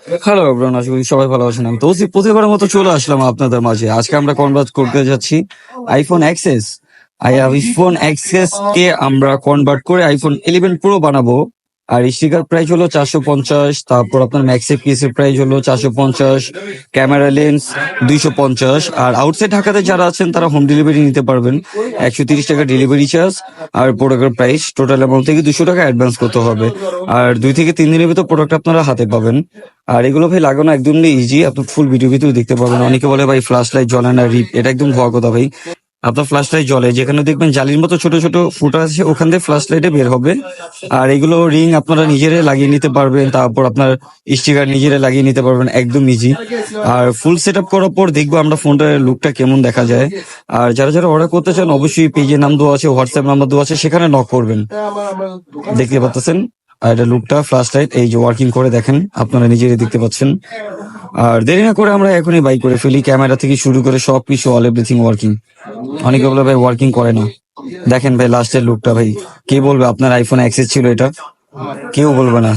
Hello everyone, আশা করি সবাই ভালো আছেন। আমি তো প্রতিবারের মতো চলে আসলাম আপনাদের মাঝে। আজকে আমরা কনভার্ট করতে যাচ্ছি আইফোন এক্সএস। আইফোন এক্সএস কে আমরা কনভার্ট করে আইফোন 11 প্রো বানাবো। আর স্টিকার প্রাইস হলো 450, তারপর আপনার ম্যাক্সেপ কেসের প্রাইস হলো 450, ক্যামেরা লেন্স 250। আর আউটসাইড ঢাকাতে যারা আছেন তারা হোম ডেলিভারি নিতে পারবেন। 130 টাকা ডেলিভারি চার্জ। আর প্রোডাক্টের প্রাইস টোটাল অ্যামাউন্ট থেকে 200 টাকা অ্যাডভান্স করতে হবে। আর 2 থেকে 3 দিনের ভিতর প্রোডাক্ট আপনারা হাতে পাবেন। আর এগুলো ভাই লাগানো একদম ইজি, আপনি ফুল ভিডিও দেখতে পাবেন। অনেকে বলে ভাই ফ্ল্যাশ লাইট জ্বলে না, রিপ, এটা একদম ভুয়া কথা ভাই। আপনার ফ্ল্যাশ লাইট জ্বলে, যেখানে দেখবেন জালির মতো ছোট ছোট ফুটা আছে ওখান থেকে ফ্ল্যাশ লাইটে বের হবে। আর এগুলো রিং আপনারা নিজেরাই লাগিয়ে নিতে পারবেন, তারপর আপনার স্টিকার নিজেরাই লাগিয়ে নিতে পারবেন, একদম ইজি। আর ফুল সেট আপ করার পর দেখবো আমরা ফোনটার লুকটা কেমন দেখা যায়। আর যারা যারা অর্ডার করতে চান অবশ্যই পেজের নাম দেওয়া আছে, হোয়াটসঅ্যাপ নাম্বার দেওয়া আছে, সেখানে নক করবেন। দেখতে পাচ্ছেন। আর এটা লুকটা ফ্ল্যাশ লাইট এই যে ওয়ার্কিং করে দেখেন, আপনারা নিজেরাই দেখতে পাচ্ছেন। আর দেরি না করে আমরা এখনই বাই করে ফেলি, ক্যামেরা থেকে শুরু করে সবকিছু অল এভরিথিং ওয়ার্কিং। অনেকে বলে ভাই ওয়ার্কিং করে না। দেখেন ভাই লাস্টের লুকটা ভাই, কে বলবে আপনার আইফোন অ্যাক্সেস ছিল এটা? কেউ বলবে না।